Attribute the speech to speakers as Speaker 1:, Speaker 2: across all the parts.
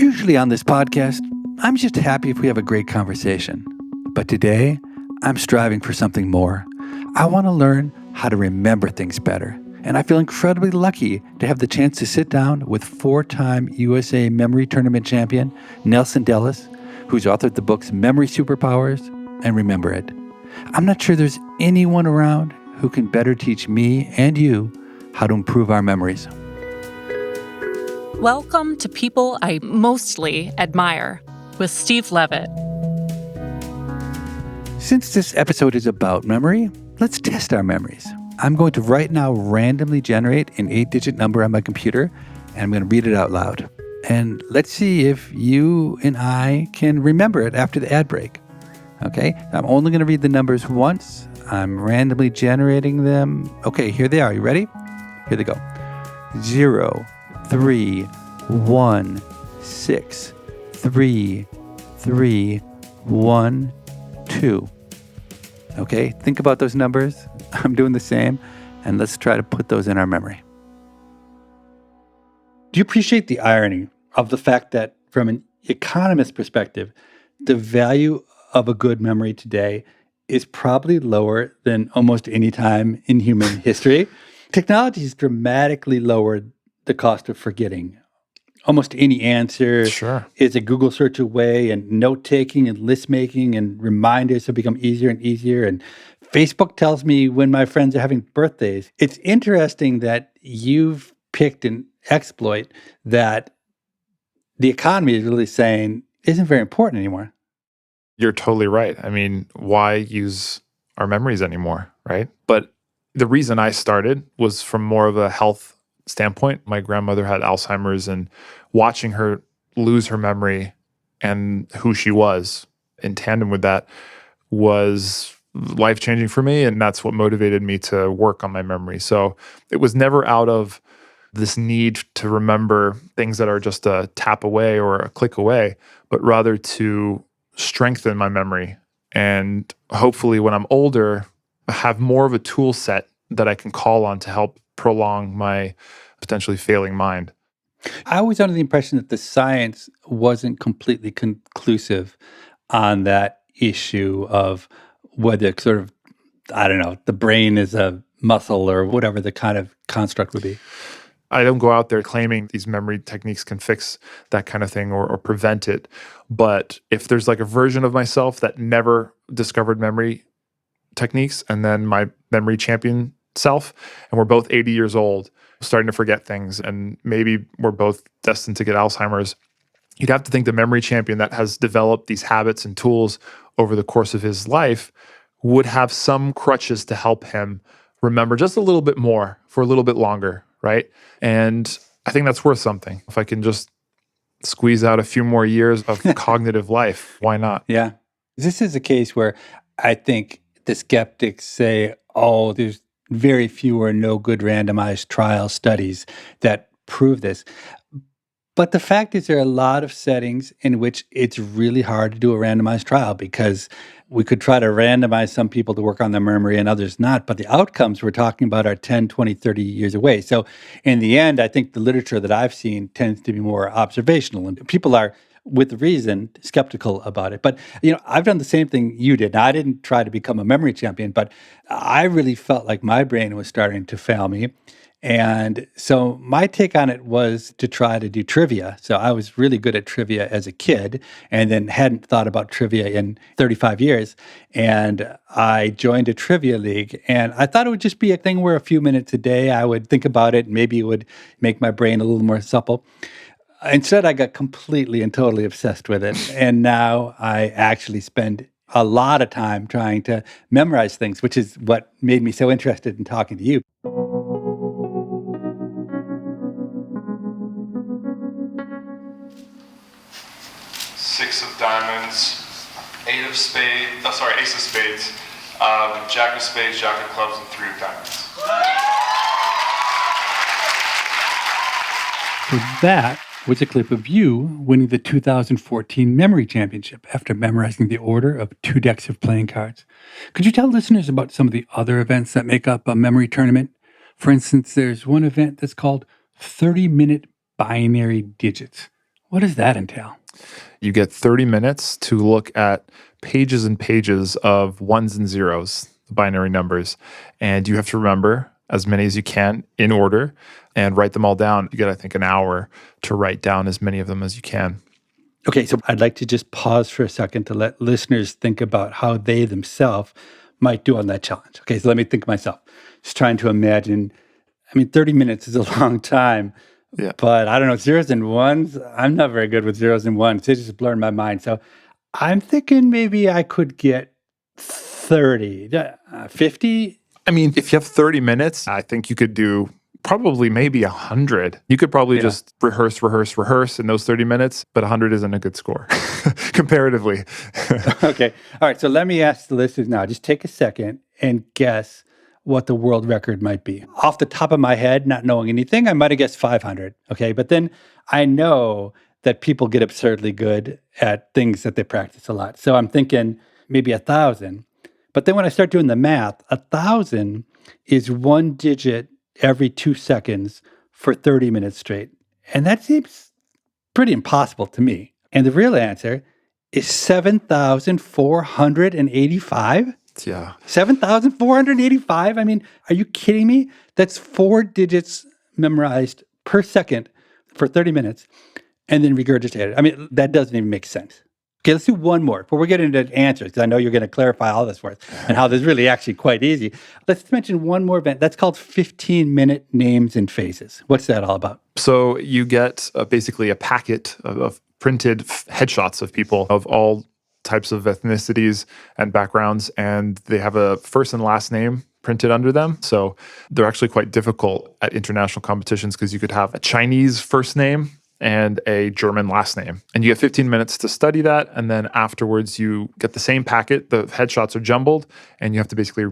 Speaker 1: Usually on this podcast, I'm just happy if we have a great conversation. But today, I'm striving for something more. I want to learn how to remember things better. And I feel incredibly lucky to have the chance to sit down with four-time USA Memory Tournament champion Nelson Dellis, who's authored the books Memory Superpowers and Remember It. I'm not sure there's anyone around who can better teach me and you how to improve our memories.
Speaker 2: Welcome to People I Mostly Admire with Steve Levitt.
Speaker 1: Since this episode is about memory, let's test our memories. I'm going to right now randomly generate an 8-digit number on my computer, and I'm going to read it out loud. And let's see if you and I can remember it after the ad break. Okay, I'm only going to read the numbers once. I'm randomly generating them. Okay, here they are. You ready? Here they go. 0, 3, 1, 6, 3, 3, 1, 2. Okay, think about those numbers. I'm doing the same, and let's try to put those in our memory. Do you appreciate the irony of the fact that from an economist's perspective, the value of a good memory today is probably lower than almost any time in human history? Technology has dramatically lowered the cost of forgetting. Almost any answer is a Google search away, and note-taking and list-making and reminders have become easier and easier, and Facebook tells me when my friends are having birthdays. It's interesting that you've picked an exploit that the economy is really saying isn't very important anymore.
Speaker 3: You're totally right. I mean, why use our memories anymore, right? But the reason I started was from more of a health standpoint. My grandmother had Alzheimer's, and watching her lose her memory and who she was in tandem with that was life-changing for me, and that's what motivated me to work on my memory. So it was never out of this need to remember things that are just a tap away or a click away, but rather to strengthen my memory and hopefully when I'm older, have more of a tool set that I can call on to help prolong my potentially failing mind.
Speaker 1: I was under the impression that the science wasn't completely conclusive on that issue of whether sort of, I don't know, the brain is a muscle or whatever the kind of construct would be.
Speaker 3: I don't go out there claiming these memory techniques can fix that kind of thing or prevent it. But if there's like a version of myself that never discovered memory techniques and then my memory champion self, and we're both 80 years old, starting to forget things, and maybe we're both destined to get Alzheimer's, you'd have to think the memory champion that has developed these habits and tools over the course of his life would have some crutches to help him remember just a little bit more for a little bit longer, right? And I think that's worth something. If I can just squeeze out a few more years of cognitive life, why not?
Speaker 1: Yeah. This is a case where I think the skeptics say, oh, there's very few or no good randomized trial studies that prove this. But the fact is there are a lot of settings in which it's really hard to do a randomized trial because we could try to randomize some people to work on their memory and others not, but the outcomes we're talking about are 10, 20, 30 years away. So in the end, I think the literature that I've seen tends to be more observational, and people are, with reason, skeptical about it. But, I've done the same thing you did. Now, I didn't try to become a memory champion, but I really felt like my brain was starting to fail me. And so my take on it was to try to do trivia. So I was really good at trivia as a kid and then hadn't thought about trivia in 35 years. And I joined a trivia league, and I thought it would just be a thing where a few minutes a day I would think about it. And maybe it would make my brain a little more supple. Instead, I got completely and totally obsessed with it. And now I actually spend a lot of time trying to memorize things, which is what made me so interested in talking to you.
Speaker 3: 6 of diamonds, ace of spades, jack of spades, jack of clubs, and 3 of diamonds.
Speaker 1: So that was a clip of you winning the 2014 Memory Championship after memorizing the order of 2 decks of playing cards. Could you tell listeners about some of the other events that make up a memory tournament? For instance, there's one event that's called 30-minute binary digits. What does that entail?
Speaker 3: You get 30 minutes to look at pages and pages of ones and zeros, the binary numbers. And you have to remember as many as you can in order and write them all down. You get, I think, an hour to write down as many of them as you can.
Speaker 1: Okay, so I'd like to just pause for a second to let listeners think about how they themselves might do on that challenge. Okay, so let me think myself. Just trying to imagine. 30 minutes is a long time.
Speaker 3: Yeah.
Speaker 1: But I don't know, zeros and ones, I'm not very good with zeros and ones. They just blur in my mind. So I'm thinking maybe I could get 30, 50.
Speaker 3: If you have 30 minutes, I think you could do probably maybe 100. You could probably just rehearse in those 30 minutes, but 100 isn't a good score comparatively.
Speaker 1: Okay. All right. So let me ask the listeners now, just take a second and guess what the world record might be. Off the top of my head, not knowing anything, I might have guessed 500. Okay. But then I know that people get absurdly good at things that they practice a lot. So I'm thinking maybe 1,000. But then when I start doing the math, 1,000 is one digit every 2 seconds for 30 minutes straight. And that seems pretty impossible to me. And the real answer is 7,485.
Speaker 3: Yeah.
Speaker 1: 7,485? Are you kidding me? That's 4 digits memorized per second for 30 minutes and then regurgitated. That doesn't even make sense. Okay, let's do one more before we get into answers, because I know you're going to clarify all this for us and how this is really actually quite easy. Let's mention one more event. That's called 15-minute names and faces. What's that all about?
Speaker 3: So you get basically a packet of printed headshots of people of all types of ethnicities and backgrounds, and they have a first and last name printed under them. So they're actually quite difficult at international competitions because you could have a Chinese first name and a German last name. And you get 15 minutes to study that, and then afterwards you get the same packet, the headshots are jumbled, and you have to basically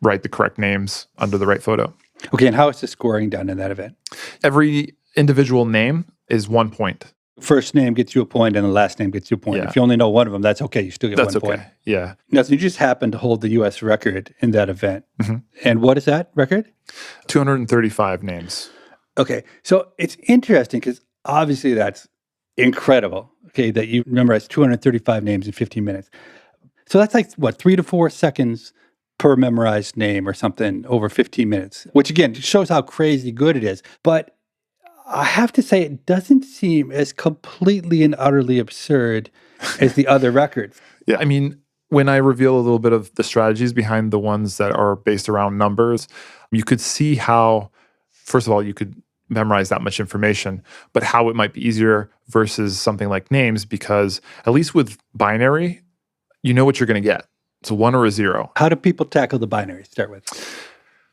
Speaker 3: write the correct names under the right photo.
Speaker 1: Okay, and how is the scoring done in that event?
Speaker 3: Every individual name is 1 point.
Speaker 1: First name gets you a point and the last name gets you a point.
Speaker 3: Yeah.
Speaker 1: If you only know one of them, that's okay. You still get
Speaker 3: That's
Speaker 1: 1
Speaker 3: okay.
Speaker 1: point.
Speaker 3: Yeah.
Speaker 1: Now, so you just happened to hold the U.S. record in that event.
Speaker 3: Mm-hmm.
Speaker 1: And what is that record?
Speaker 3: 235 names.
Speaker 1: Okay, so it's interesting because obviously that's incredible, okay, that you memorized 235 names in 15 minutes. So that's like, 3 to 4 seconds per memorized name or something over 15 minutes, which again shows how crazy good it is. But I have to say, it doesn't seem as completely and utterly absurd as the other records.
Speaker 3: Yeah, when I reveal a little bit of the strategies behind the ones that are based around numbers, you could see how, first of all, you could memorize that much information, but how it might be easier versus something like names, because at least with binary, you know what you're going to get. It's a 1 or a 0.
Speaker 1: How do people tackle the binary to start with?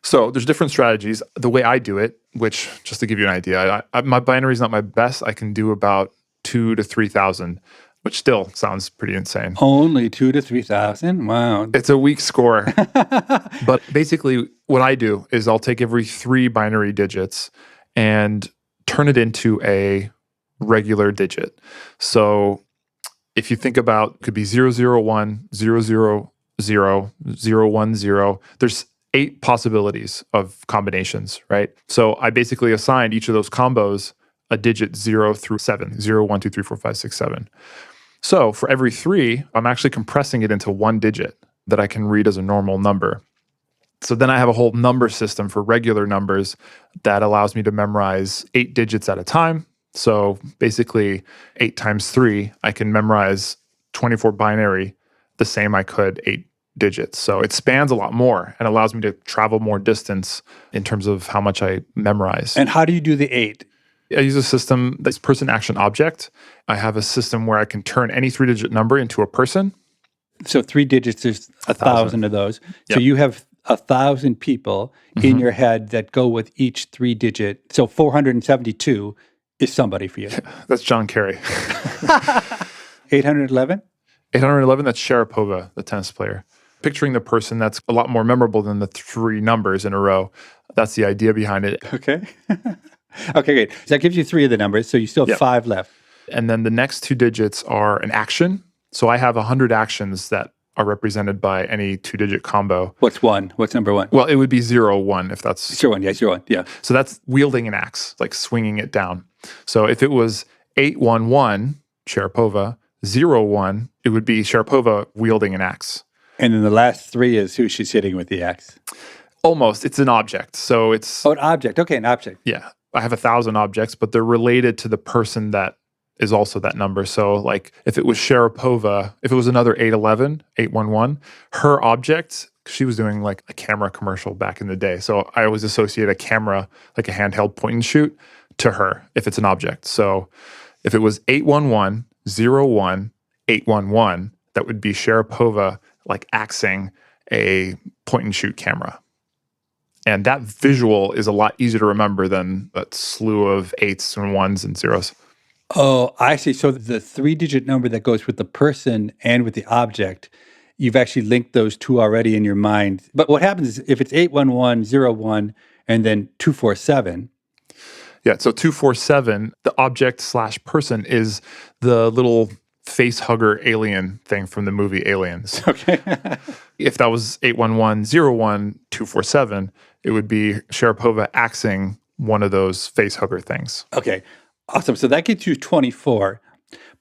Speaker 3: So there's different strategies. The way I do it, which just to give you an idea, my binary is not my best. I can do about 2,000 to 3,000, which still sounds pretty insane.
Speaker 1: Only 2,000 to 3,000? Wow.
Speaker 3: It's a weak score. But basically what I do is I'll take every 3 binary digits and turn it into a regular digit. So if you think about, it could be 001, 000, 010. There's 8 possibilities of combinations, right? So I basically assigned each of those combos a digit 0 through 7, 0, 1, 2, 3, 4, 5, 6, 7. So for every 3, I'm actually compressing it into 1 digit that I can read as a normal number. So then I have a whole number system for regular numbers that allows me to memorize 8 digits at a time. So basically 8 times 3, I can memorize 24 binary the same I could 8 digits. So it spans a lot more and allows me to travel more distance in terms of how much I memorize.
Speaker 1: And how do you do the 8?
Speaker 3: I use a system that's person, action, object. I have a system where I can turn any 3-digit number into a person.
Speaker 1: So 3 digits, there's 1,000 of those. So you have 1,000 people in your head that go with each 3-digit. So 472 is somebody for you.
Speaker 3: That's John Kerry.
Speaker 1: 811?
Speaker 3: 811, that's Sharapova, the tennis player. Picturing the person that's a lot more memorable than the 3 numbers in a row. That's the idea behind it.
Speaker 1: Okay. Okay, great. So that gives you 3 of the numbers, so you still have 5 left.
Speaker 3: And then the next 2 digits are an action. So I have 100 actions that are represented by any 2-digit combo.
Speaker 1: What's 1? What's number 1?
Speaker 3: Well, it would be 01 if that's...
Speaker 1: 01, yeah, 01, yeah.
Speaker 3: So that's wielding an axe, like swinging it down. So if it was 811, Sharapova, 01, it would be Sharapova wielding an axe.
Speaker 1: And then the last three is who she's hitting with the axe.
Speaker 3: Almost. It's an object. So it's...
Speaker 1: Oh, an object. Okay, an object.
Speaker 3: Yeah. I have 1,000 objects, but they're related to the person that is also that number. So like if it was Sharapova, if it was another 811, 811, her object, she was doing like a camera commercial back in the day. So I always associate a camera, like a handheld point and shoot, to her if it's an object. So if it was 811, 01, 811, that would be Sharapova like axing a point and shoot camera. And that visual is a lot easier to remember than that slew of 8s and 1s and 0s.
Speaker 1: Oh, I see. So the three-digit number that goes with the person and with the object, you've actually linked those two already in your mind. But what happens is if it's 81101 and then 247.
Speaker 3: Yeah, so 247, the object/person is the little face hugger alien thing from the movie Aliens.
Speaker 1: Okay.
Speaker 3: If that was 81101 247, it would be Sharapova axing one of those face hugger things.
Speaker 1: Okay. Awesome. So that gets you 24.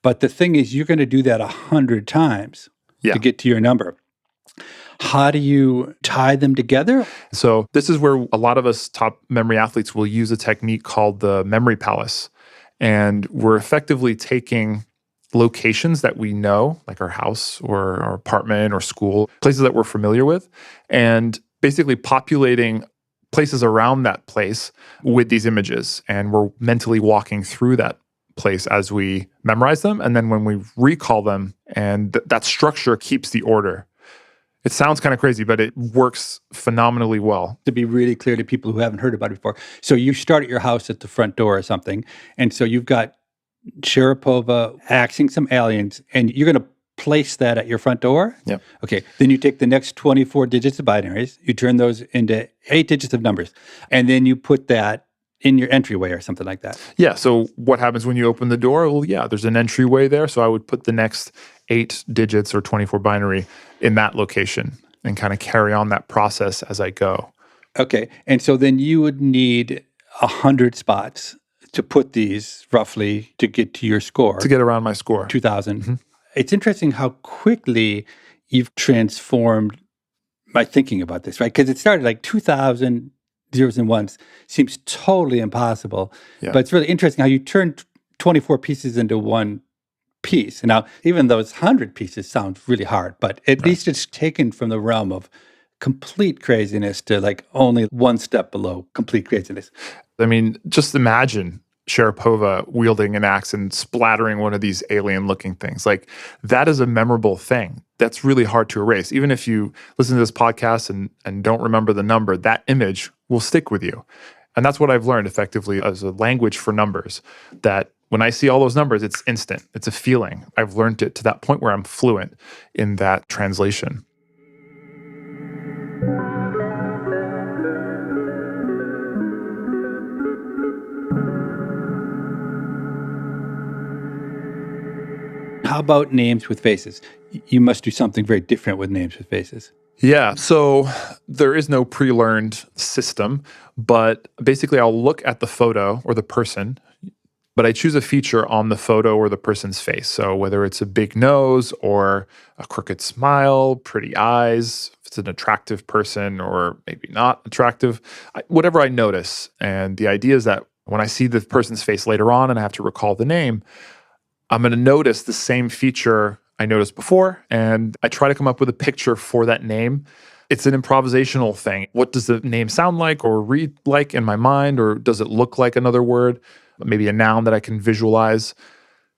Speaker 1: But the thing is, you're going to do that 100 times to get to your number. How do you tie them together?
Speaker 3: So this is where a lot of us top memory athletes will use a technique called the memory palace. And we're effectively taking locations that we know, like our house or our apartment or school, places that we're familiar with, and basically populating places around that place with these images. And we're mentally walking through that place as we memorize them. And then when we recall them, and that structure keeps the order. It sounds kind of crazy, but it works phenomenally well.
Speaker 1: To be really clear to people who haven't heard about it before. So you start at your house at the front door or something. And so you've got Sharapova axing some aliens, and you're going to place that at your front door?
Speaker 3: Yep.
Speaker 1: Okay. Then you take the next 24 digits of binaries, you turn those into 8 digits of numbers, and then you put that in your entryway or something like that.
Speaker 3: Yeah. So what happens when you open the door? Well, yeah, there's an entryway there. So I would put the next 8 digits or 24 binary in that location and kind of carry on that process as I go.
Speaker 1: Okay. And so then you would need 100 spots to put these roughly to get to your score.
Speaker 3: To get around my score.
Speaker 1: 2,000. Mm-hmm. It's interesting how quickly you've transformed my thinking about this, right? Because it started like 2,000 zeros and ones seems totally impossible. Yeah. But it's really interesting how you turned 24 pieces into one piece. And now, even those 100 pieces sound really hard, but at least it's taken from the realm of complete craziness to like only one step below complete craziness.
Speaker 3: I mean, just imagine Sharapova wielding an axe and splattering one of these alien-looking things. Like, that is a memorable thing. That's really hard to erase. Even if you listen to this podcast and don't remember the number, that image will stick with you. And that's what I've learned effectively as a language for numbers, that when I see all those numbers, it's instant. It's a feeling. I've learned it to that point where I'm fluent in that translation.
Speaker 1: How about names with faces? You must do something very different with names with faces.
Speaker 3: Yeah, so there is no pre-learned system, but basically I'll look at the photo or the person, but I choose a feature on the photo or the person's face. So whether it's a big nose or a crooked smile, pretty eyes, if it's an attractive person or maybe not attractive, whatever I notice. And the idea is that when I see the person's face later on and I have to recall the name, I'm going to notice the same feature I noticed before, and I try to come up with a picture for that name. It's an improvisational thing. What does the name sound like or read like in my mind, or does it look like another word, maybe a noun that I can visualize?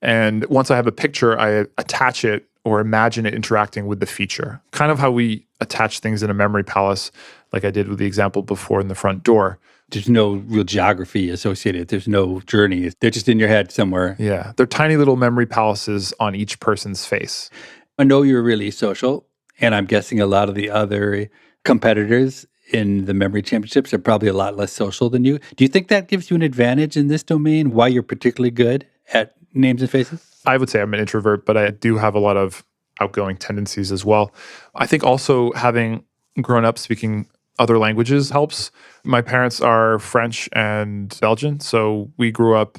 Speaker 3: And once I have a picture, I attach it or imagine it interacting with the feature. Kind of how we attach things in a memory palace, like I did with the example before in the front door.
Speaker 1: There's no real geography associated. There's no journey. They're just in your head somewhere.
Speaker 3: Yeah. They're tiny little memory palaces on each person's face.
Speaker 1: I know you're really social, and I'm guessing a lot of the other competitors in the memory championships are probably a lot less social than you. Do you think that gives you an advantage in this domain, why you're particularly good at names and faces?
Speaker 3: I would say I'm an introvert, but I do have a lot of outgoing tendencies as well. I think also having grown up speaking other languages helps. My parents are French and Belgian, so we grew up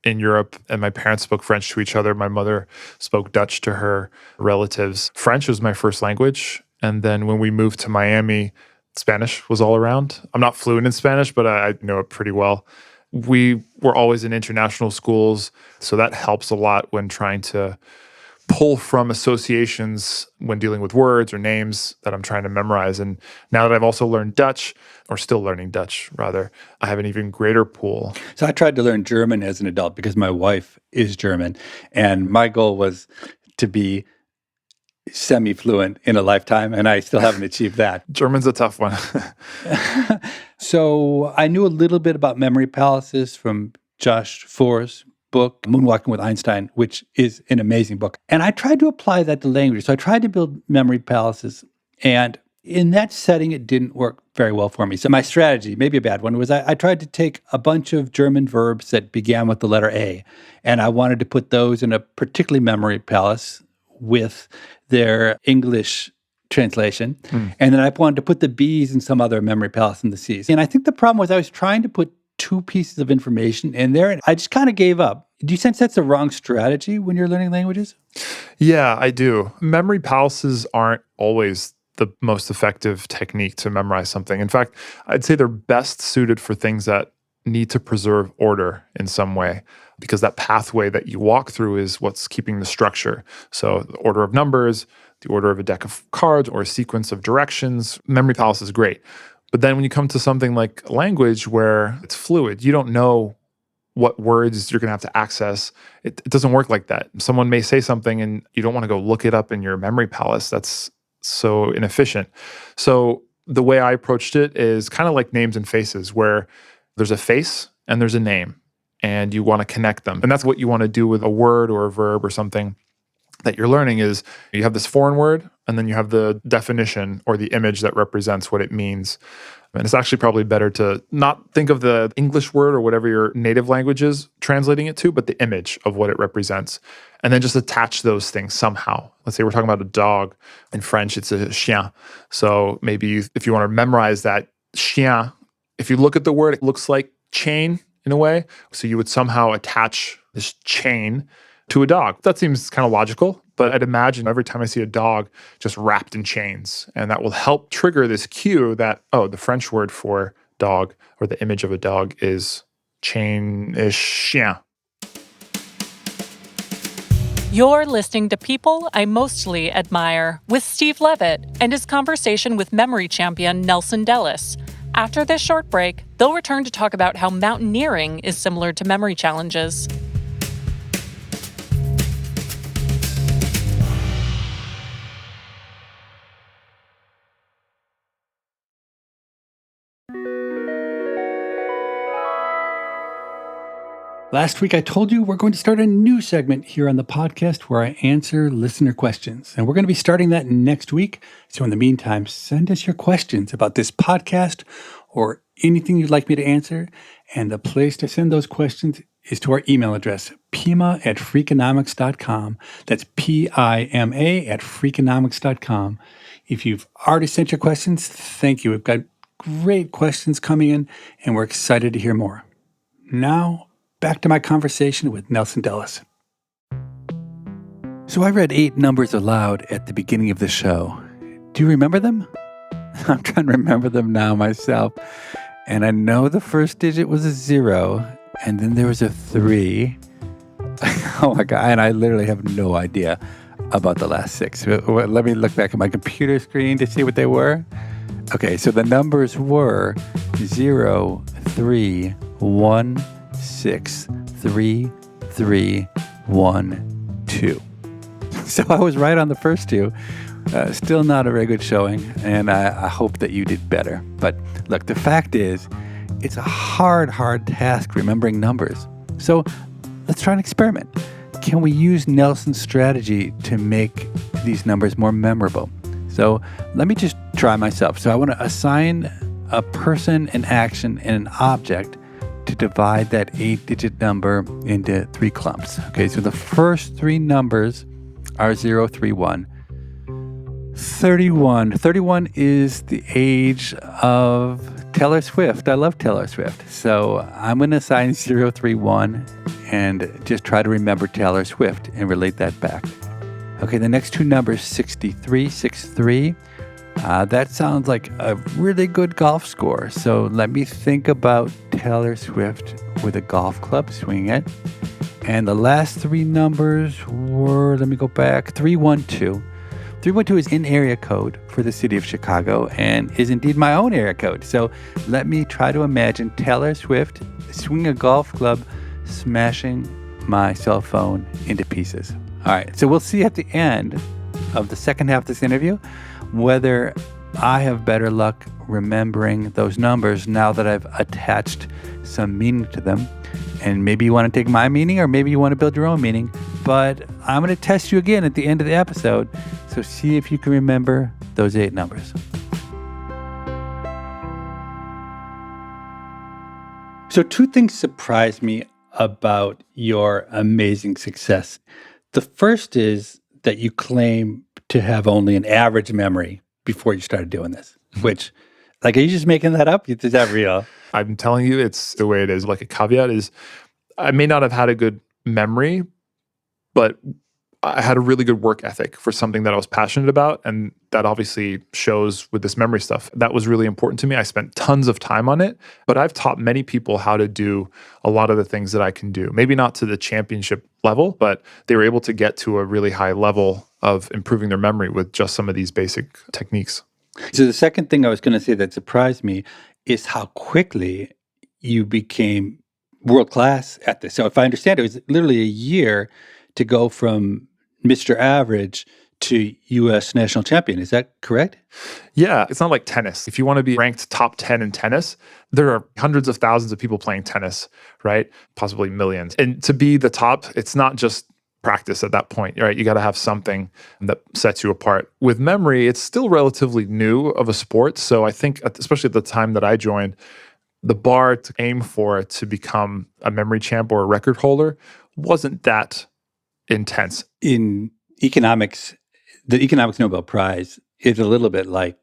Speaker 3: in Europe, and my parents spoke French to each other. My mother spoke Dutch to her relatives. French was my first language. And then when we moved to Miami, Spanish was all around. I'm not fluent in Spanish, but I know it pretty well. We were always in international schools, so that helps a lot when trying to pull from associations when dealing with words or names that I'm trying to memorize. And now that I've also learned Dutch, or still learning Dutch, rather, I have an even greater pool.
Speaker 1: So I tried to learn German as an adult because my wife is German, and my goal was to be semi-fluent in a lifetime, and I still haven't achieved that.
Speaker 3: German's a tough one.
Speaker 1: So I knew a little bit about memory palaces from Josh Foer's book, Moonwalking with Einstein, which is an amazing book. And I tried to apply that to language. So I tried to build memory palaces. And in that setting, it didn't work very well for me. So my strategy, maybe a bad one, was I tried to take a bunch of German verbs that began with the letter A, and I wanted to put those in a particular memory palace with their English translation. And then I wanted to put the B's in some other memory palace in the C's. And I think the problem was I was trying to put two pieces of information in there, and I just kind of gave up. Do you sense that's the wrong strategy when you're learning languages?
Speaker 3: Yeah, I do. Memory palaces aren't always the most effective technique to memorize something. In fact, I'd say they're best suited for things that need to preserve order in some way, because that pathway that you walk through is what's keeping the structure. So the order of numbers, the order of a deck of cards, or a sequence of directions, memory palace is great. But then when you come to something like language where it's fluid, you don't know what words you're going to have to access. It doesn't work like that. Someone may say something and you don't want to go look it up in your memory palace. That's so inefficient. So the way I approached it is kind of like names and faces, where there's a face and there's a name, and you want to connect them. And that's what you want to do with a word or a verb or something that you're learning. Is you have this foreign word, and then you have the definition or the image that represents what it means. And it's actually probably better to not think of the English word or whatever your native language is translating it to, but the image of what it represents. And then just attach those things somehow. Let's say we're talking about a dog. In French, it's a chien. So maybe if you want to memorize that chien, if you look at the word, it looks like chain in a way. So you would somehow attach this chain to a dog. That seems kind of logical, but I'd imagine every time I see a dog just wrapped in chains, and that will help trigger this cue that, oh, the French word for dog or the image of a dog is chien.
Speaker 2: You're listening to People I Mostly Admire with Steve Levitt and his conversation with memory champion Nelson Dellis. After this short break, they'll return to talk about how mountaineering is similar to memory challenges.
Speaker 1: Last week, I told you we're going to start a new segment here on the podcast where I answer listener questions. And we're going to be starting that next week. So in the meantime, send us your questions about this podcast or anything you'd like me to answer. And the place to send those questions is to our email address, pima@freakonomics.com. That's PIMA@freakonomics.com. If you've already sent your questions, thank you. We've got great questions coming in, and we're excited to hear more. Now, back to my conversation with Nelson Dellis. So I read 8 numbers aloud at the beginning of the show. Do you remember them? I'm trying to remember them now myself. And I know the first digit was a 0, and then there was a 3. Oh my God, and I literally have no idea about the last 6. Let me look back at my computer screen to see what they were. Okay, so the numbers were 0, 3, 1, 6, 3, 3, 1, 2. So I was right on the first 2. Still not a very good showing, and I hope that you did better. But look, the fact is, it's a hard task remembering numbers. So let's try an experiment. Can we use Nelson's strategy to make these numbers more memorable? So let me just try myself. So I want to assign a person, an action, and an object to divide that 8-digit number into 3 clumps. Okay, so the first 3 numbers are 0, 3, 1. 31. 31 is the age of Taylor Swift. I love Taylor Swift. So I'm going to assign 0, 3, 1 and just try to remember Taylor Swift and relate that back. Okay, the next two numbers, 63, 63. That sounds like a really good golf score. So let me think about Taylor Swift with a golf club, swinging it. And the last three numbers were, let me go back, 312. 312 is in area code for the city of Chicago and is indeed my own area code. So let me try to imagine Taylor Swift swinging a golf club, smashing my cell phone into pieces. All right, so we'll see at the end of the second half of this interview whether I have better luck remembering those numbers now that I've attached some meaning to them. And maybe you want to take my meaning or maybe you want to build your own meaning. But I'm going to test you again at the end of the episode. So see if you can remember those 8 numbers. So 2 things surprised me about your amazing success. The first is that you claim to have only an average memory before you started doing this, which, like, are you just making that up? Is that real?
Speaker 3: I'm telling you, it's the way it is. Like, a caveat is I may not have had a good memory, but I had a really good work ethic for something that I was passionate about. And that obviously shows with this memory stuff. That was really important to me. I spent tons of time on it, but I've taught many people how to do a lot of the things that I can do. Maybe not to the championship level, but they were able to get to a really high level of improving their memory with just some of these basic techniques.
Speaker 1: So the second thing I was going to say that surprised me is how quickly you became world-class at this. So if I understand, it was literally a year to go from Mr. Average to U.S. national champion. Is that correct?
Speaker 3: Yeah, it's not like tennis. If you want to be ranked top 10 in tennis, there are hundreds of thousands of people playing tennis, right? Possibly millions. And to be the top, it's not just practice at that point, right? You got to have something that sets you apart. With memory, it's still relatively new of a sport. So I think, especially at the time that I joined, the bar to aim for to become a memory champ or a record holder wasn't that intense.
Speaker 1: In economics, the Economics Nobel Prize is a little bit like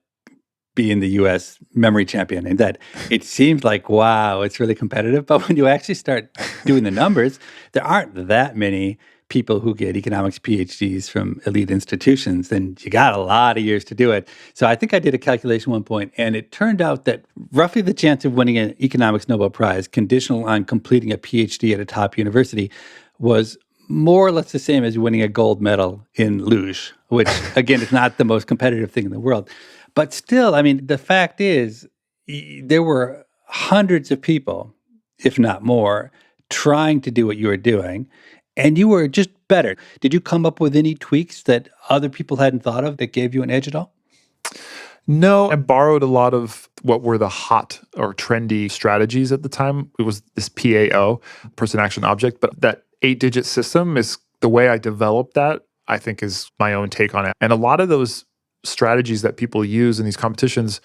Speaker 1: being the U.S. memory champion in that it seems like, wow, it's really competitive. But when you actually start doing the numbers, there aren't that many people who get economics PhDs from elite institutions, then you got a lot of years to do it. So I think I did a calculation at one point, and it turned out that roughly the chance of winning an economics Nobel Prize, conditional on completing a PhD at a top university, was more or less the same as winning a gold medal in luge, which, again, is not the most competitive thing in the world. But still, I mean, the fact is, there were hundreds of people, if not more, trying to do what you were doing, and you were just better. Did you come up with any tweaks that other people hadn't thought of that gave you an edge at all?
Speaker 3: No, I borrowed a lot of what were the hot or trendy strategies at the time. It was this PAO, person, action, object, but that 8-digit system is the way I developed that, I think, is my own take on it. And a lot of those strategies that people use in these competitions,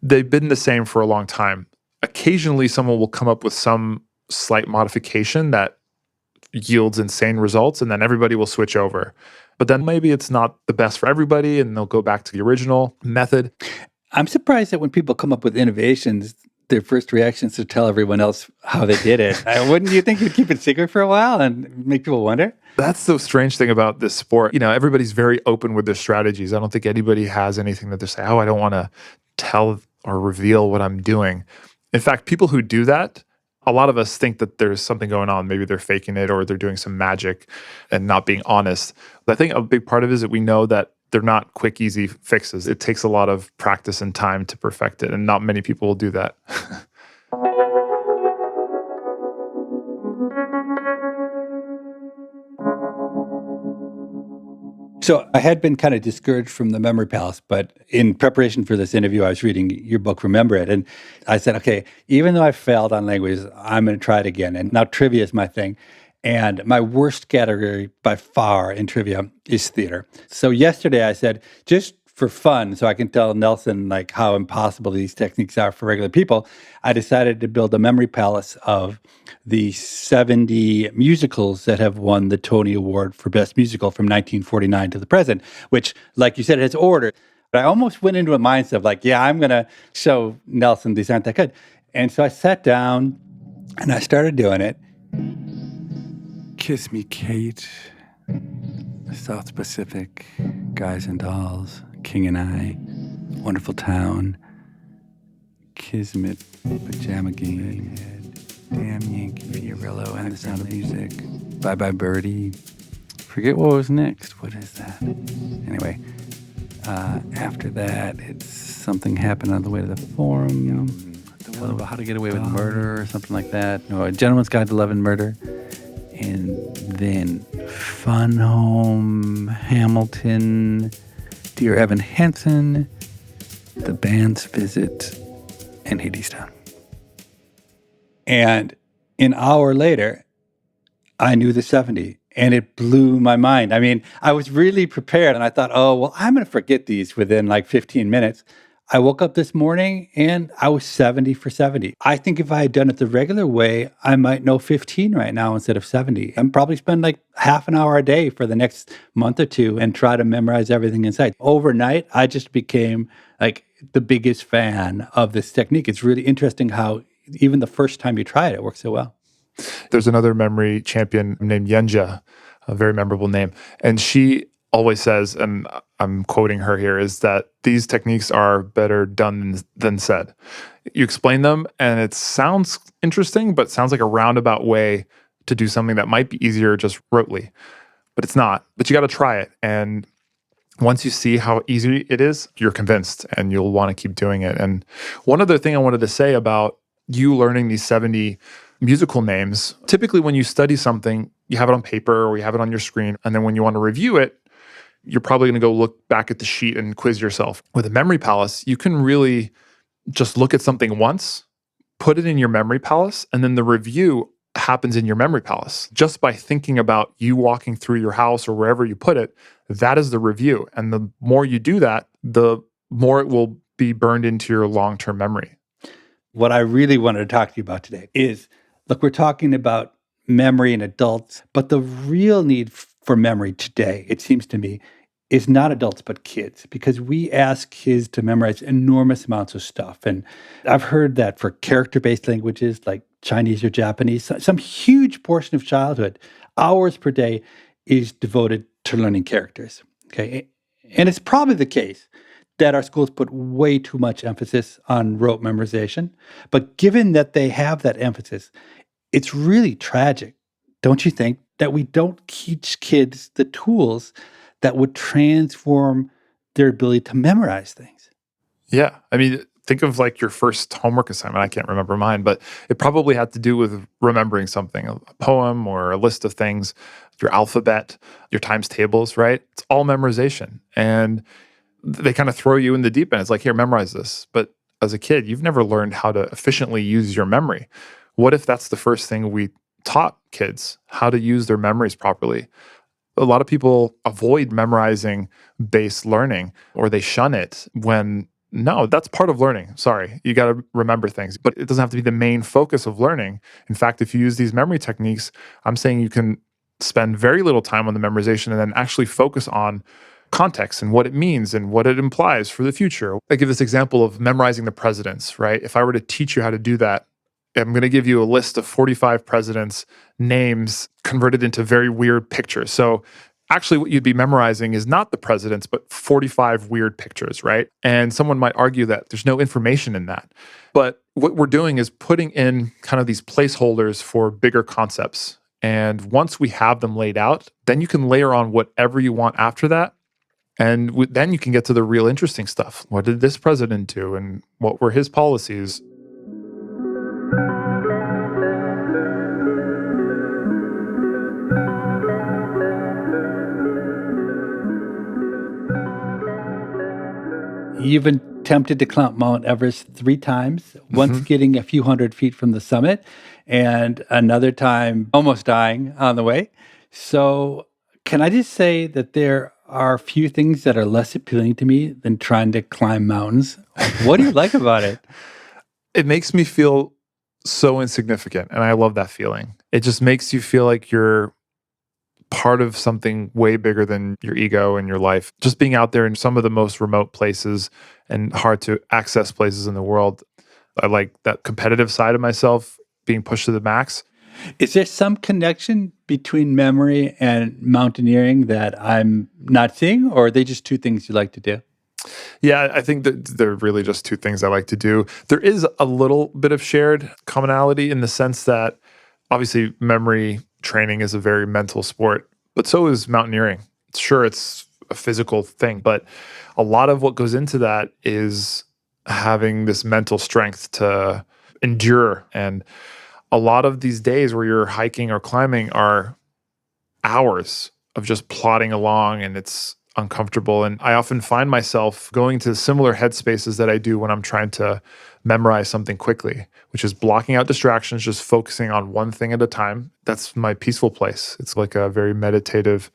Speaker 3: they've been the same for a long time. Occasionally, someone will come up with some slight modification that yields insane results, and then everybody will switch over. But then maybe it's not the best for everybody, and they'll go back to the original method.
Speaker 1: I'm surprised that when people come up with innovations, their first reaction is to tell everyone else how they did it. Wouldn't you think you'd keep it secret for a while and make people wonder?
Speaker 3: That's the strange thing about this sport. You know, everybody's very open with their strategies. I don't think anybody has anything that they say, oh, I don't want to tell or reveal what I'm doing. In fact, people who do that, a lot of us think that there's something going on. Maybe they're faking it or they're doing some magic and not being honest. But I think a big part of it is that we know that they're not quick, easy fixes. It takes a lot of practice and time to perfect it, and not many people will do that.
Speaker 1: So I had been kind of discouraged from the Memory Palace, but in preparation for this interview, I was reading your book, Remember It, and I said, okay, even though I failed on languages, I'm going to try it again. And now trivia is my thing. And my worst category by far in trivia is theater. So yesterday I said, just for fun, so I can tell Nelson like how impossible these techniques are for regular people, I decided to build a memory palace of the 70 musicals that have won the Tony Award for Best Musical from 1949 to the present, which, like you said, has order. But I almost went into a mindset of like, yeah, I'm going to show Nelson these aren't that good. And so I sat down and I started doing it. Kiss Me Kate, South Pacific, Guys and Dolls, King and I, Wonderful Town, Kismet, Pajama Game, Damn Yankee Fiorillo, and The Sound of Music, Bye Bye Birdie. Forget what was next. What is that? Anyway, after that, it's Something Happened on the Way to the Forum. Tell about How to Get Away with Murder or something like that. No, A Gentleman's Guide to Love and Murder. And then Fun Home, Hamilton, Dear Evan Hansen, The Band's Visit, and Hadestown. And an hour later, I knew the 70, and it blew my mind. I mean, I was really prepared, and I thought, oh, well, I'm going to forget these within like 15 minutes. I woke up this morning, and I was 70 for 70. I think if I had done it the regular way, I might know 15 right now instead of 70. I'm probably spend like half an hour a day for the next month or two and try to memorize everything inside. Overnight, I just became like the biggest fan of this technique. It's really interesting how even the first time you try it, it works so well.
Speaker 3: There's another memory champion named Yenja, a very memorable name. And she always says, and I'm quoting her here, is that these techniques are better done than said. You explain them and it sounds interesting, but sounds like a roundabout way to do something that might be easier just rotely. But it's not. But you got to try it. And once you see how easy it is, you're convinced and you'll want to keep doing it. And one other thing I wanted to say about you learning these 70 musical names, typically when you study something, you have it on paper or you have it on your screen. And then when you want to review it, you're probably going to go look back at the sheet and quiz yourself. With a memory palace, you can really just look at something once, put it in your memory palace, and then the review happens in your memory palace. Just by thinking about you walking through your house or wherever you put it, that is the review. And the more you do that, the more it will be burned into your long-term memory.
Speaker 1: What I really wanted to talk to you about today is, look, we're talking about memory in adults, but the real need for memory today, it seems to me, is not adults, but kids, because we ask kids to memorize enormous amounts of stuff. And I've heard that for character-based languages like Chinese or Japanese, some huge portion of childhood, hours per day, is devoted to learning characters. Okay. And it's probably the case that our schools put way too much emphasis on rote memorization. But given that they have that emphasis, it's really tragic, don't you think, that we don't teach kids the tools that would transform their ability to memorize things?
Speaker 3: Yeah. I mean, think of like your first homework assignment. I can't remember mine, but it probably had to do with remembering something, a poem or a list of things, your alphabet, your times tables, right? It's all memorization. And they kind of throw you in the deep end. It's like, here, memorize this. But as a kid, you've never learned how to efficiently use your memory. What if that's the first thing we taught kids, how to use their memories properly? A lot of people avoid memorizing based learning, or they shun it when, no, that's part of learning. Sorry, you got to remember things, but it doesn't have to be the main focus of learning. In fact, if you use these memory techniques, I'm saying you can spend very little time on the memorization and then actually focus on context and what it means and what it implies for the future. I give this example of memorizing the presidents, right? If I were to teach you how to do that, I'm going to give you a list of 45 presidents' names converted into very weird pictures. So actually what you'd be memorizing is not the presidents, but 45 weird pictures, right? And someone might argue that there's no information in that. But what we're doing is putting in kind of these placeholders for bigger concepts. And once we have them laid out, then you can layer on whatever you want after that. And then you can get to the real interesting stuff. What did this president do? And what were his policies?
Speaker 1: You've been tempted to climb Mount Everest 3 times, once getting a few hundred feet from the summit, and another time almost dying on the way. So can I just say that there are a few things that are less appealing to me than trying to climb mountains? What do you like about it?
Speaker 3: It makes me feel so insignificant, and I love that feeling. It just makes you feel like you're part of something way bigger than your ego and your life. Just being out there in some of the most remote places and hard to access places in the world. I like that competitive side of myself being pushed to the max.
Speaker 1: Is there some connection between memory and mountaineering that I'm not seeing, or are they just two things you like to do?
Speaker 3: Yeah, I think that they're really just two things I like to do. There is a little bit of shared commonality in the sense that obviously memory training is a very mental sport, but so is mountaineering. Sure, it's a physical thing, but a lot of what goes into that is having this mental strength to endure. And a lot of these days where you're hiking or climbing are hours of just plodding along, and it's uncomfortable. And I often find myself going to similar headspaces that I do when I'm trying to memorize something quickly, which is blocking out distractions, just focusing on one thing at a time. That's my peaceful place. It's like a very meditative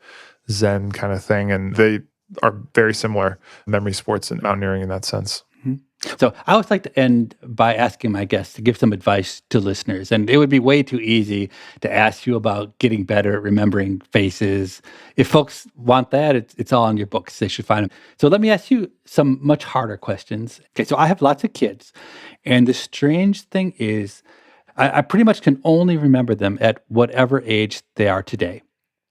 Speaker 3: Zen kind of thing. And they are very similar, memory sports and mountaineering in that sense.
Speaker 1: So I always like to end by asking my guests to give some advice to listeners. And it would be way too easy to ask you about getting better at remembering faces. If folks want that, it's all in your books. They should find them. So let me ask you some much harder questions. Okay, so I have lots of kids. And the strange thing is, I pretty much can only remember them at whatever age they are today.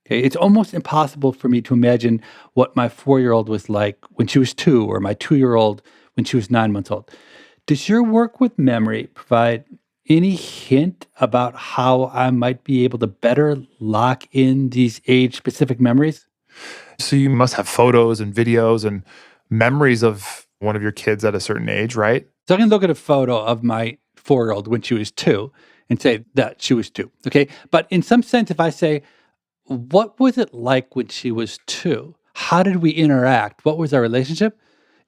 Speaker 1: Okay, it's almost impossible for me to imagine what my 4-year-old was like when she was 2 or my 2-year-old when she was 9 months old. Does your work with memory provide any hint about how I might be able to better lock in these age-specific memories?
Speaker 3: So you must have photos and videos and memories of one of your kids at a certain age, right?
Speaker 1: So I can look at a photo of my 4-year-old when she was 2 and say that she was 2, okay? But in some sense, if I say, what was it like when she was 2? How did we interact? What was our relationship?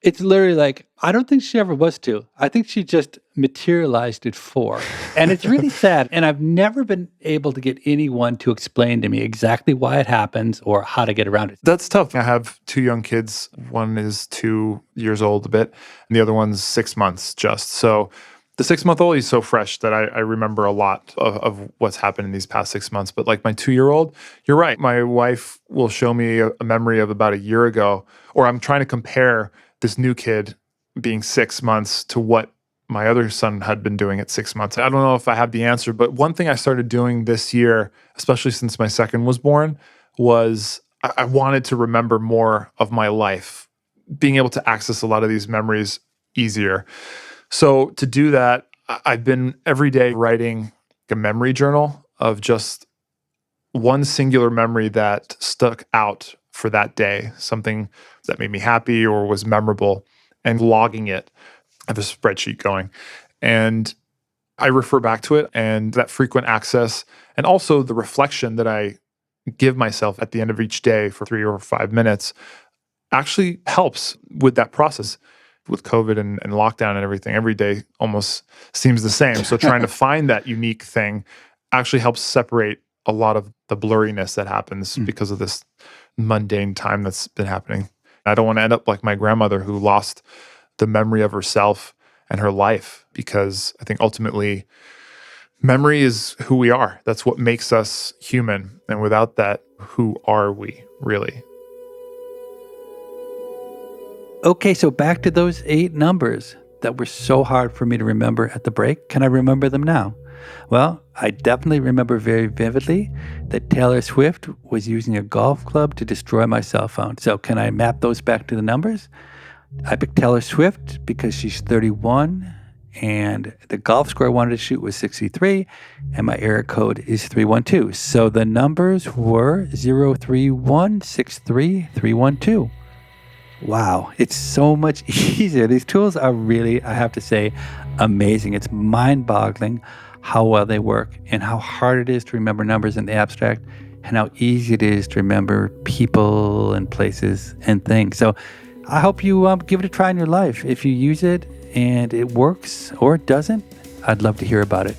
Speaker 1: It's literally like, I don't think she ever was 2. I think she just materialized at 4. And it's really sad. And I've never been able to get anyone to explain to me exactly why it happens or how to get around it.
Speaker 3: That's tough. I have 2 young kids. One is 2 years old a bit, and the other one's 6 months just. So the 6-month-old is so fresh that I remember a lot of what's happened in these past 6 months. But like my 2-year-old, you're right. My wife will show me a memory of about a year ago, or I'm trying to compare this new kid being 6 months to what my other son had been doing at 6 months. I don't know if I have the answer, but one thing I started doing this year, especially since my second was born, was I wanted to remember more of my life, being able to access a lot of these memories easier. So to do that, I've been every day writing a memory journal of just one singular memory that stuck out for that day, something that made me happy or was memorable, and logging it. I have a spreadsheet going, and I refer back to it, and that frequent access, and also the reflection that I give myself at the end of each day for 3 or 5 minutes actually helps with that process. With COVID and lockdown and everything, every day almost seems the same. So trying to find that unique thing actually helps separate a lot of the blurriness that happens because of this mundane time that's been happening. I don't want to end up like my grandmother who lost the memory of herself and her life, because I think ultimately memory is who we are. That's what makes us human. And without that, who are we really?
Speaker 1: Okay, so back to those 8 numbers that were so hard for me to remember at the break. Can I remember them now? Well, I definitely remember very vividly that Taylor Swift was using a golf club to destroy my cell phone. So can I map those back to the numbers? I picked Taylor Swift because she's 31 and the golf score I wanted to shoot was 63 and my area code is 312. So the numbers were 03163 Wow, it's so much easier. These tools are really, I have to say, amazing. It's mind-boggling how well they work and how hard it is to remember numbers in the abstract and how easy it is to remember people and places and things. So I hope you give it a try in your life. If you use it and it works or it doesn't, I'd love to hear about it.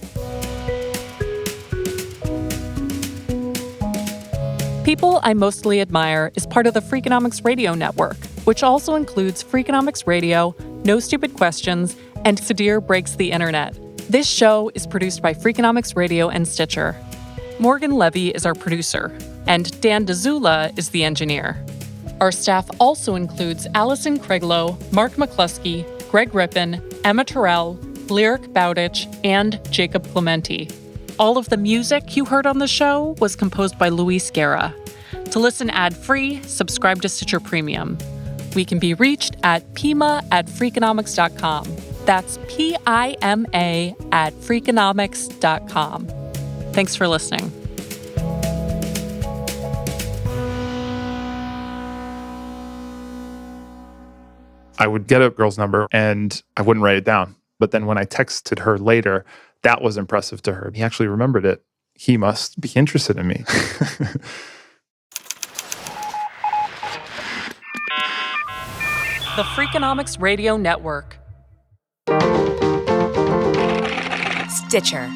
Speaker 2: People I Mostly Admire is part of the Freakonomics Radio Network, which also includes Freakonomics Radio, No Stupid Questions, and Sadir Breaks the Internet. This show is produced by Freakonomics Radio and Stitcher. Morgan Levy is our producer, and Dan DeZula is the engineer. Our staff also includes Allison Craiglow, Mark McCluskey, Greg Rippin, Emma Terrell, Lyric Bowditch, and Jacob Clementi. All of the music you heard on the show was composed by Luis Guerra. To listen ad-free, subscribe to Stitcher Premium. We can be reached at pima@freakonomics.com. That's PIMA@freakonomics.com. Thanks for listening.
Speaker 3: I would get a girl's number and I wouldn't write it down. But then when I texted her later, that was impressive to her. He actually remembered it. He must be interested in me.
Speaker 2: The Freakonomics Radio Network.
Speaker 4: Stitcher.